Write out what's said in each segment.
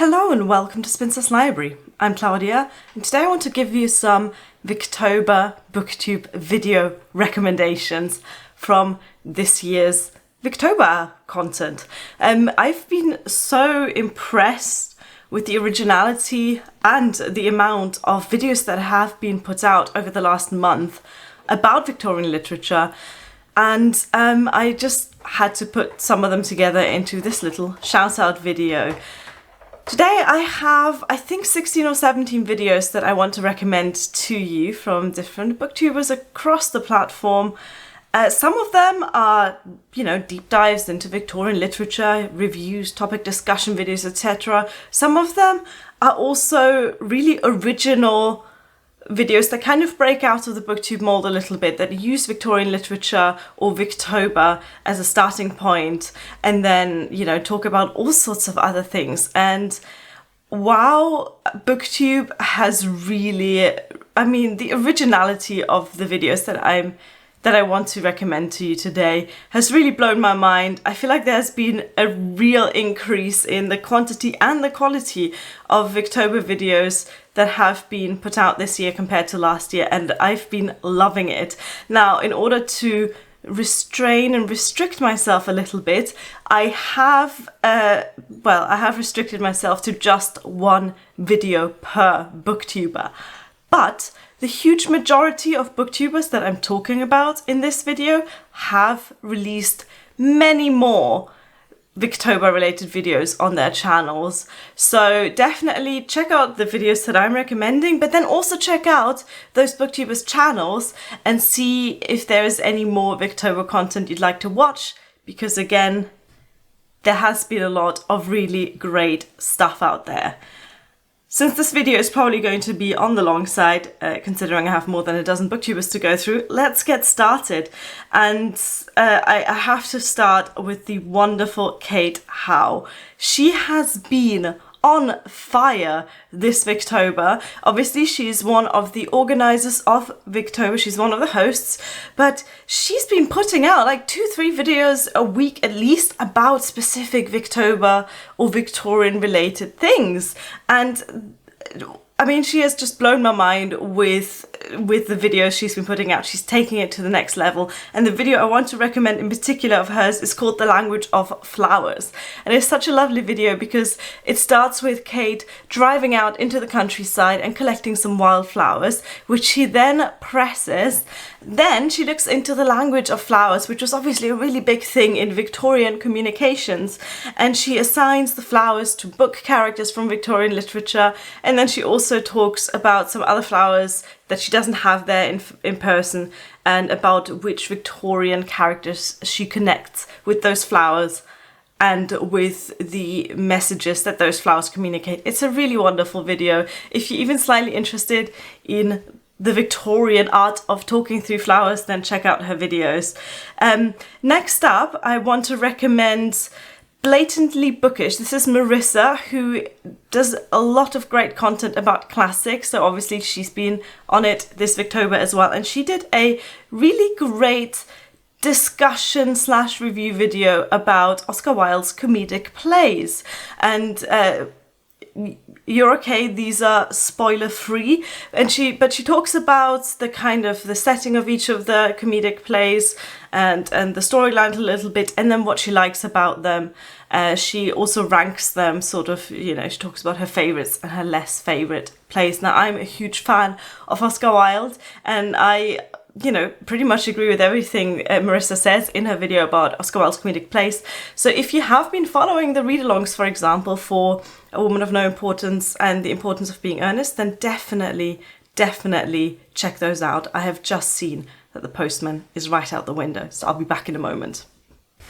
Hello and welcome to Spinster's Library. I'm Claudia and today I want to give you some Victober booktube video recommendations from this year's Victober content. I've been so impressed with the originality and the amount of videos that have been put out over the last month about Victorian literature, and I just had to put some of them together into this little shout out video. Today I have, I think, 16 or 17 videos that I want to recommend to you from different booktubers across the platform. Some of them are, deep dives into Victorian literature, reviews, topic discussion videos, etc. Some of them are also really original videos that kind of break out of the booktube mold a little bit, that use Victorian literature or Victober as a starting point, and then, talk about all sorts of other things. And wow, booktube has really, the originality of the videos that I want to recommend to you today has really blown my mind. I feel like there's been a real increase in the quantity and the quality of Victober videos that have been put out this year compared to last year, and I've been loving it. Now, in order to restrain and restrict myself a little bit, I have restricted myself to just one video per booktuber. But the huge majority of booktubers that I'm talking about in this video have released many more Victober related videos on their channels. So definitely check out the videos that I'm recommending, but then also check out those booktubers' channels and see if there is any more Victober content you'd like to watch, because again, there has been a lot of really great stuff out there. Since this video is probably going to be on the long side, considering I have more than a dozen booktubers to go through, let's get started. And I have to start with the wonderful Kate Howe. She has been on fire this Victober. Obviously, she's one of the organisers of Victober. She's one of the hosts, but she's been putting out like 2-3 videos a week at least about specific Victober or Victorian related things. And she has just blown my mind with the videos she's been putting out. She's taking it to the next level. And the video I want to recommend in particular of hers is called The Language of Flowers. And it's such a lovely video because it starts with Kate driving out into the countryside and collecting some wildflowers, which she then presses. Then she looks into the language of flowers, which was obviously a really big thing in Victorian communications. And she assigns the flowers to book characters from Victorian literature. And then she also talks about some other flowers that she doesn't have there in person, and about which Victorian characters she connects with those flowers and with the messages that those flowers communicate. It's a really wonderful video. If you're even slightly interested in the Victorian art of talking through flowers, then check out her videos. Next up, I want to recommend Blatantly Bookish. This is Marissa, who does a lot of great content about classics, so obviously she's been on it this Victober as well, and she did a really great discussion / review video about Oscar Wilde's comedic plays. And you're okay, these are spoiler free, but she talks about the kind of the setting of each of the comedic plays and the storyline a little bit, and then what she likes about them. She also ranks them sort of, she talks about her favourites and her less favourite plays. Now, I'm a huge fan of Oscar Wilde, and I pretty much agree with everything Marissa says in her video about Oscar Wilde's comedic plays. So if you have been following the read-alongs, for example, for A Woman of No Importance and The Importance of Being Earnest, then definitely check those out. I have just seen that the postman is right out the window, so I'll be back in a moment.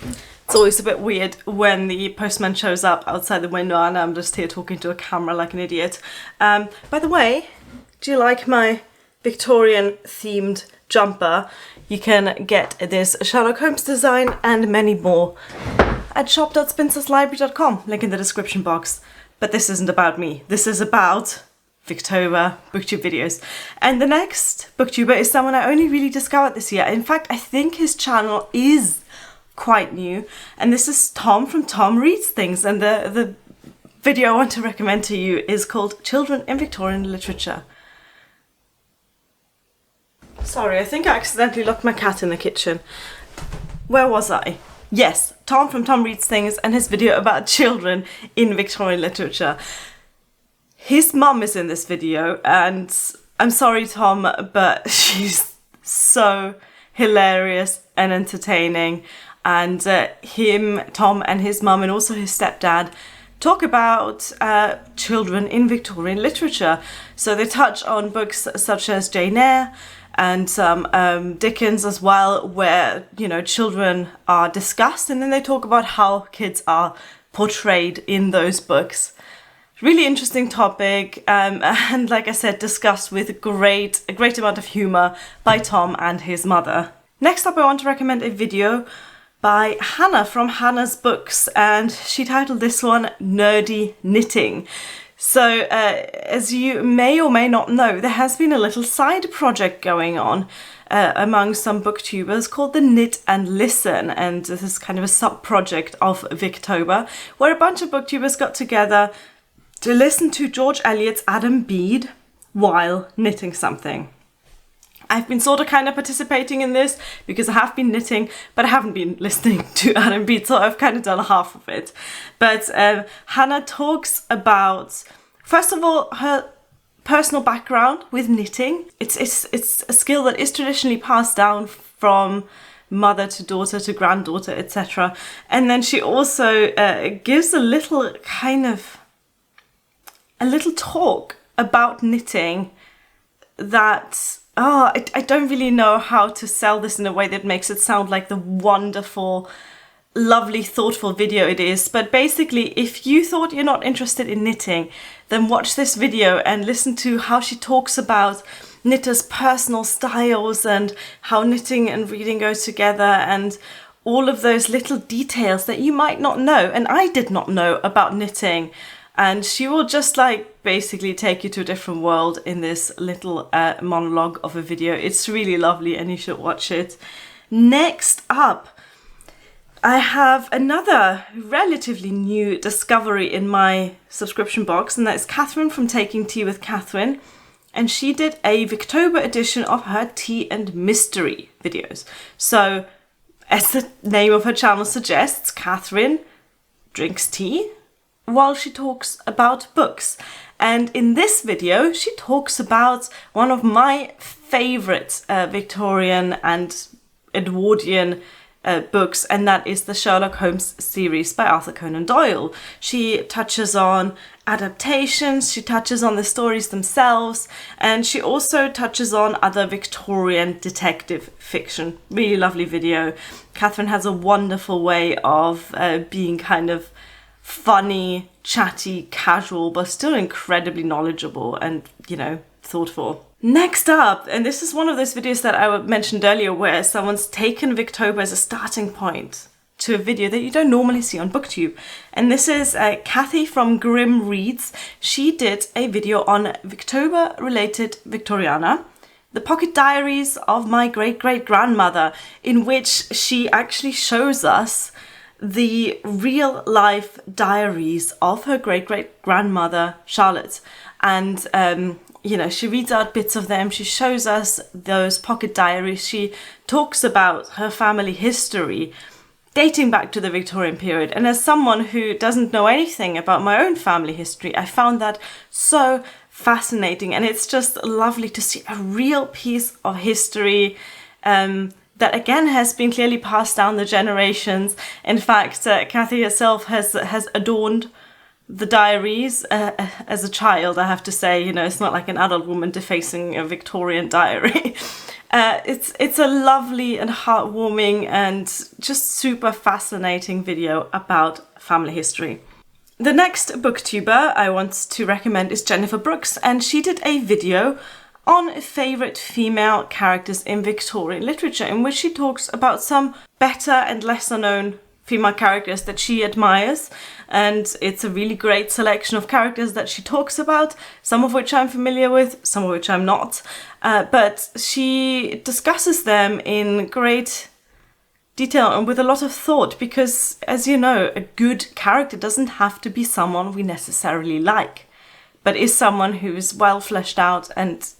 It's always a bit weird when the postman shows up outside the window and I'm just here talking to a camera like an idiot. By the way, do you like my Victorian themed jumper? You can get this Sherlock Holmes design and many more at shop.spinsterslibrary.com, link in the description box. But this isn't about me. This is about Victober booktube videos. And the next booktuber is someone I only really discovered this year. In fact, I think his channel is quite new, and this is Tom from Tom Reads Things, and the video I want to recommend to you is called Children in Victorian Literature. Sorry, I think I accidentally locked my cat in the kitchen. Where was I? Yes, Tom from Tom Reads Things and his video about children in Victorian literature. His mum is in this video, and I'm sorry, Tom, but she's so hilarious and entertaining. And Tom and his mum and also his stepdad talk about children in Victorian literature. So they touch on books such as Jane Eyre and Dickens as well, where, you know, children are discussed, and then they talk about how kids are portrayed in those books. Really interesting topic, and like I said, discussed with a great amount of humour by Tom and his mother. Next up, I want to recommend a video by Hannah from Hannah's Books, and she titled this one Nerdy Knitting. So, as you may or may not know, there has been a little side project going on among some booktubers called the Knit and Listen, and this is kind of a sub-project of Victober, where a bunch of booktubers got together to listen to George Eliot's Adam Bede while knitting something. I've been sort of kind of participating in this because I have been knitting, but I haven't been listening to Adam Bede, so I've kind of done half of it. But Hannah talks about, first of all, her personal background with knitting. It's a skill that is traditionally passed down from mother to daughter to granddaughter, etc. And then she also gives a little talk about knitting that, I don't really know how to sell this in a way that makes it sound like the wonderful, lovely, thoughtful video it is. But basically, if you thought you're not interested in knitting, then watch this video and listen to how she talks about knitters' personal styles and how knitting and reading go together and all of those little details that you might not know. And I did not know about knitting. And she will just basically take you to a different world in this little monologue of a video. It's really lovely and you should watch it. Next up, I have another relatively new discovery in my subscription box, and that's Katherine from Taking Tea with Katherine. And she did a Victober edition of her tea and mystery videos. So, as the name of her channel suggests, Katherine drinks tea while she talks about books. And in this video, she talks about one of my favourite Victorian and Edwardian books, and that is the Sherlock Holmes series by Arthur Conan Doyle. She touches on adaptations, she touches on the stories themselves, and she also touches on other Victorian detective fiction. Really lovely video. Katherine has a wonderful way of being kind of funny, chatty, casual, but still incredibly knowledgeable and, you know, thoughtful. Next up, and this is one of those videos that I mentioned earlier where someone's taken Victober as a starting point to a video that you don't normally see on BookTube. And this is Kathy from Grimm Reads. She did a video on Victober-related Victoriana, the pocket diaries of my great-great-grandmother, in which she actually shows us the real life diaries of her great-great-grandmother, Charlotte. And, you know, she reads out bits of them. She shows us those pocket diaries. She talks about her family history dating back to the Victorian period. And as someone who doesn't know anything about my own family history, I found that so fascinating. And it's just lovely to see a real piece of history that again has been clearly passed down the generations. In fact, Kathy herself has adorned the diaries as a child, I have to say. You know, it's not like an adult woman defacing a Victorian diary. It's a lovely and heartwarming and just super fascinating video about family history. The next booktuber I want to recommend is Jennifer Brooks, and she did a video on favourite female characters in Victorian literature, in which she talks about some better and lesser known female characters that she admires. And it's a really great selection of characters that she talks about, some of which I'm familiar with, some of which I'm not. But she discusses them in great detail and with a lot of thought, because as you know, a good character doesn't have to be someone we necessarily like, but is someone who is well fleshed out and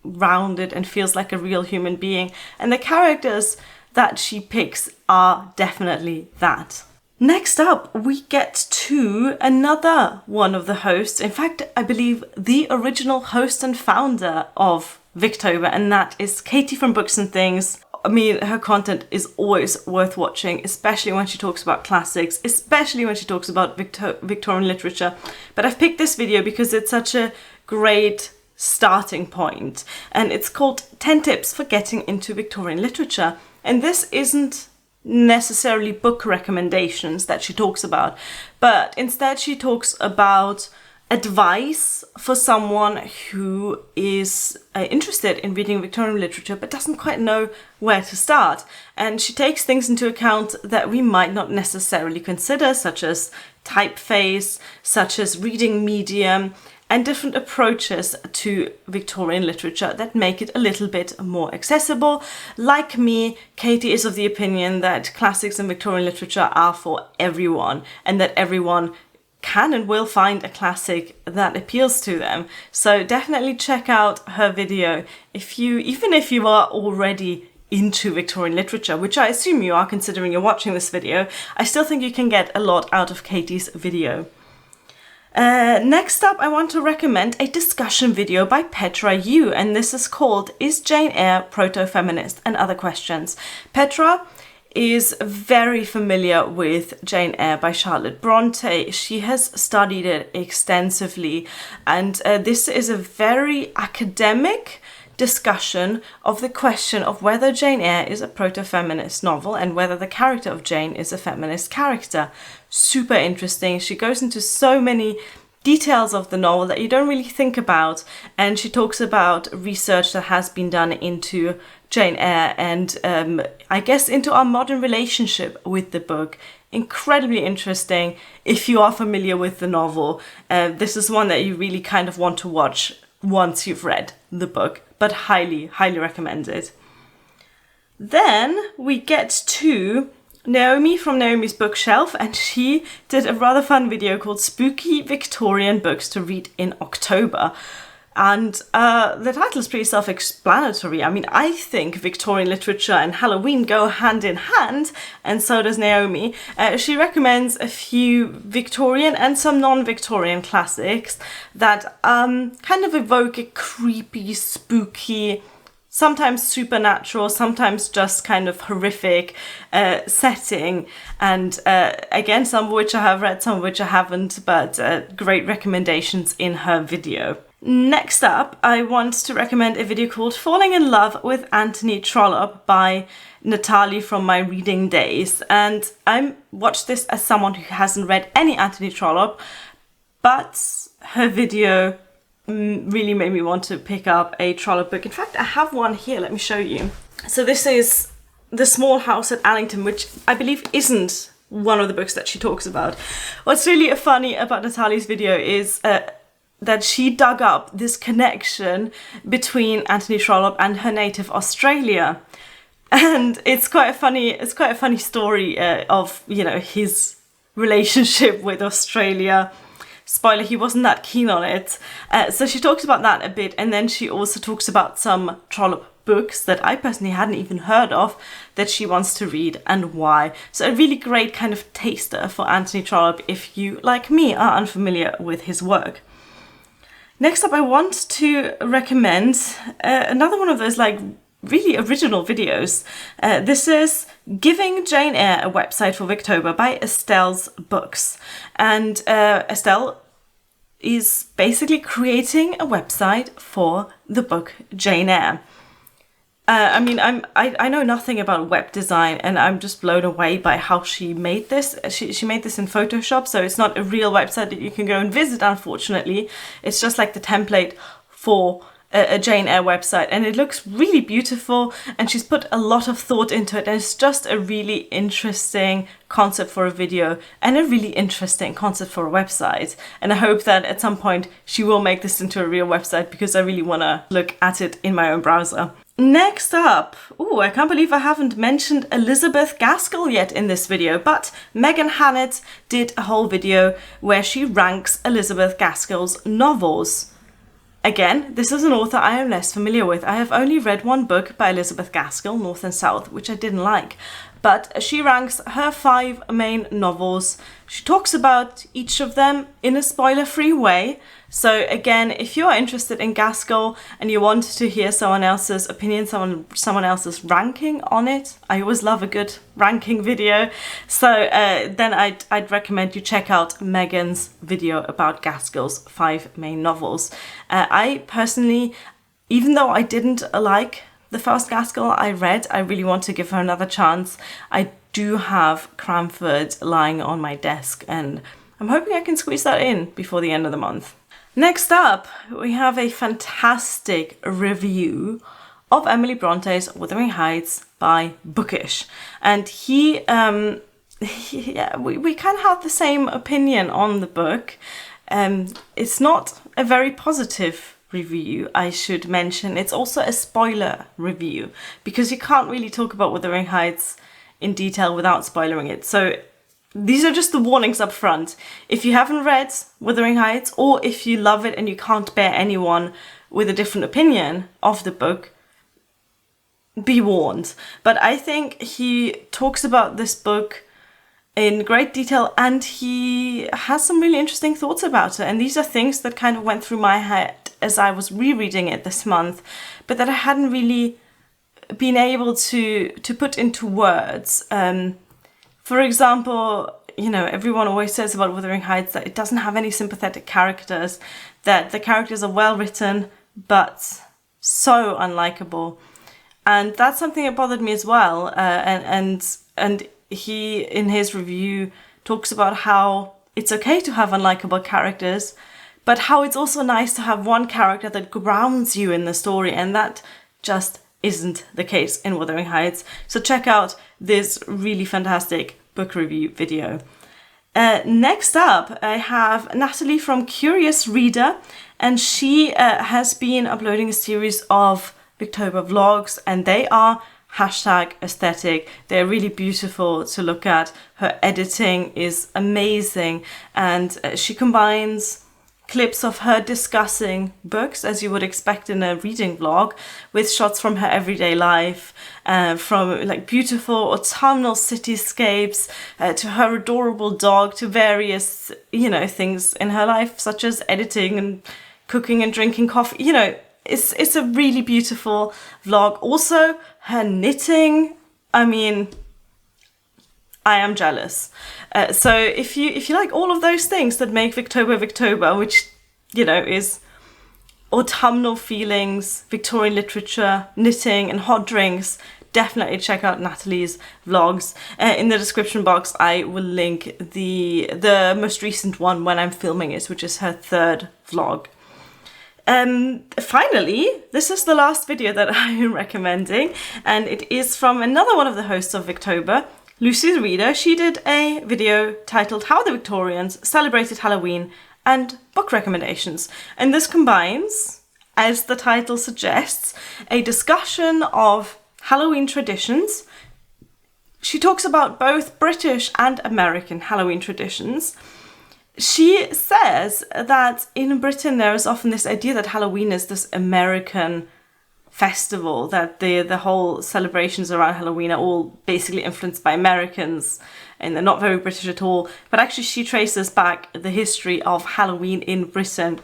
rounded and feels like a real human being. And the characters that she picks are definitely that. Next up, we get to another one of the hosts. In fact, I believe the original host and founder of Victober, and that is Katie from Books and Things. I mean, her content is always worth watching, especially when she talks about classics, especially when she talks about Victorian literature. But I've picked this video because it's such a great starting point, and it's called 10 Tips for Getting into Victorian Literature. And this isn't necessarily book recommendations that she talks about, but instead she talks about advice for someone who is interested in reading Victorian literature but doesn't quite know where to start. And she takes things into account that we might not necessarily consider, such as typeface, such as reading medium, and different approaches to Victorian literature that make it a little bit more accessible. Like me, Katie is of the opinion that classics and Victorian literature are for everyone, and that everyone can and will find a classic that appeals to them. So definitely check out her video even if you are already into Victorian literature, which I assume you are considering you're watching this video. I still think you can get a lot out of Katie's video. Next up, I want to recommend a discussion video by Petra, and this is called Is Jane Eyre Proto-Feminist and Other Questions. Petra is very familiar with Jane Eyre by Charlotte Bronte. She has studied it extensively, and this is a very academic discussion of the question of whether Jane Eyre is a proto-feminist novel and whether the character of Jane is a feminist character. Super interesting. She goes into so many details of the novel that you don't really think about, and she talks about research that has been done into Jane Eyre and I guess into our modern relationship with the book. Incredibly interesting if you are familiar with the novel. This is one that you really kind of want to watch once you've read the book, but highly, highly recommended. Then we get to Naomi from Naomi's Bookshelf, and she did a rather fun video called Spooky Victorian Books to Read in October. And the title is pretty self-explanatory. I mean, I think Victorian literature and Halloween go hand in hand, and so does Naomi. She recommends a few Victorian and some non-Victorian classics that kind of evoke a creepy, spooky, sometimes supernatural, sometimes just kind of horrific setting. And again, some of which I have read, some of which I haven't, but great recommendations in her video. Next up, I want to recommend a video called Falling in Love with Anthony Trollope by Natalie from my reading days. And I watched this as someone who hasn't read any Anthony Trollope, but her video really made me want to pick up a Trollope book. In fact, I have one here, let me show you. So this is The Small House at Allington, which I believe isn't one of the books that she talks about. What's really funny about Natalie's video is that she dug up this connection between Anthony Trollope and her native Australia. And it's quite a funny story of, you know, his relationship with Australia. Spoiler, he wasn't that keen on it. So she talks about that a bit, and then she also talks about some Trollope books that I personally hadn't even heard of that she wants to read and why. So a really great kind of taster for Anthony Trollope if you, like me, are unfamiliar with his work. Next up, I want to recommend another one of those like really original videos. This is Giving Jane Eyre a Website for Victober by Estelle's Books. And Estelle is basically creating a website for the book Jane Eyre. I mean, I know nothing about web design, and I'm just blown away by how she made this. She made this in Photoshop, so it's not a real website that you can go and visit, unfortunately. It's just like the template for a Jane Eyre website, and it looks really beautiful, and she's put a lot of thought into it, and it's just a really interesting concept for a video and a really interesting concept for a website. And I hope that at some point she will make this into a real website, because I really want to look at it in my own browser. Next up, I can't believe I haven't mentioned Elizabeth Gaskell yet in this video, but Megan Hannett did a whole video where she ranks Elizabeth Gaskell's novels. Again, this is an author I am less familiar with. I have only read one book by Elizabeth Gaskell, North and South, which I didn't like. But she ranks her 5 main novels. She talks about each of them in a spoiler-free way. So again, if you are interested in Gaskell and you want to hear someone else's opinion, someone else's ranking on it, I always love a good ranking video. So then I'd recommend you check out Megan's video about Gaskell's 5 main novels. I personally, even though I didn't like the first Gaskell I read, I really want to give her another chance. I do have Cranford lying on my desk and I'm hoping I can squeeze that in before the end of the month. Next up, we have a fantastic review of Emily Bronte's Wuthering Heights by Bookish. And we kind of have the same opinion on the book. It's not a very positive review, I should mention. It's also a spoiler review because you can't really talk about Wuthering Heights in detail without spoiling it. So these are just the warnings up front. If you haven't read Wuthering Heights, or if you love it and you can't bear anyone with a different opinion of the book, be warned. But I think he talks about this book in great detail and he has some really interesting thoughts about it. And these are things that kind of went through my head as I was rereading it this month, but that I hadn't really been able to put into words. For example, everyone always says about Wuthering Heights that it doesn't have any sympathetic characters, that the characters are well written, but so unlikable. And that's something that bothered me as well. And he, in his review, talks about how it's okay to have unlikable characters, but how it's also nice to have one character that grounds you in the story, and that just isn't the case in Wuthering Heights. So check out this really fantastic book review video. Next up, I have Natalie from Curious Reader, and she has been uploading a series of Victober vlogs, and they are #aesthetic. They're really beautiful to look at. Her editing is amazing, and she combines clips of her discussing books, as you would expect in a reading vlog, with shots from her everyday life, from like beautiful autumnal cityscapes to her adorable dog, to various, things in her life, such as editing and cooking and drinking coffee. It's a really beautiful vlog. Also, her knitting, I am jealous. So if you like all of those things that make Victober, which, is autumnal feelings, Victorian literature, knitting and hot drinks, definitely check out Natalie's vlogs. In the description box, I will link the most recent one when I'm filming it, which is her 3rd vlog. Finally, this is the last video that I am recommending, and it is from another one of the hosts of Victober, Lucy the Reader. She did a video titled How the Victorians Celebrated Halloween and Book Recommendations. And this combines, as the title suggests, a discussion of Halloween traditions. She talks about both British and American Halloween traditions. She says that in Britain there is often this idea that Halloween is this American festival, that the whole celebrations around Halloween are all basically influenced by Americans and they're not very British at all. But actually she traces back the history of Halloween in Britain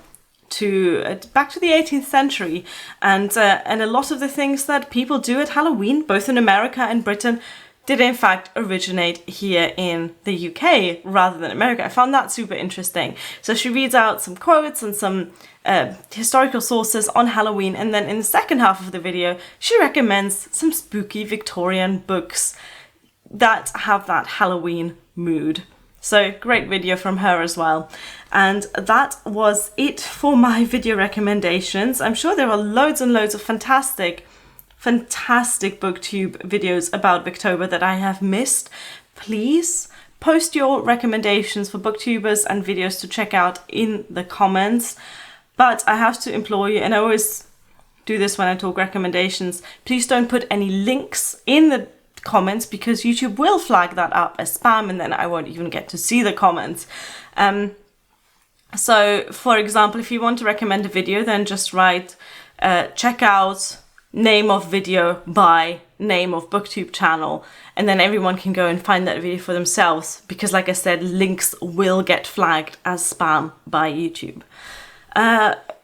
back to the 18th century, and a lot of the things that people do at Halloween, both in America and Britain, did in fact originate here in the UK rather than America. I found that super interesting. So she reads out some quotes and some historical sources on Halloween, and then in the second half of the video she recommends some spooky Victorian books that have that Halloween mood. So great video from her as well. And that was it for my video recommendations. I'm sure there are loads and loads of fantastic booktube videos about Victober that I have missed. Please post your recommendations for booktubers and videos to check out in the comments. But I have to implore you, and I always do this when I talk recommendations. Please don't put any links in the comments because YouTube will flag that up as spam and then I won't even get to see the comments. So for example, if you want to recommend a video, then just write check out name of video by name of booktube channel, and then everyone can go and find that video for themselves, because like I said, links will get flagged as spam by YouTube.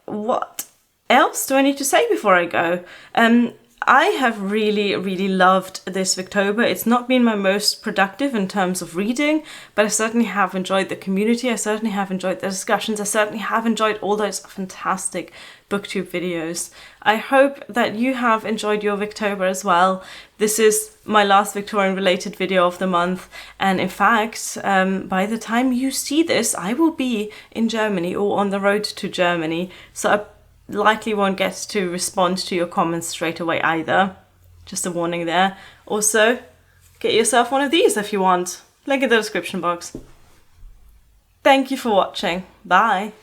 What else do I need to say before I go? I have really loved this Victober. It's not been my most productive in terms of reading, but I certainly have enjoyed the community. I certainly have enjoyed the discussions. I certainly have enjoyed all those fantastic booktube videos. I hope that you have enjoyed your Victober as well. This is my last Victorian related video of the month, and in fact, by the time you see this, I will be in Germany or on the road to Germany, so I likely won't get to respond to your comments straight away either. Just a warning there. Also, get yourself one of these if you want. Link in the description box. Thank you for watching. Bye.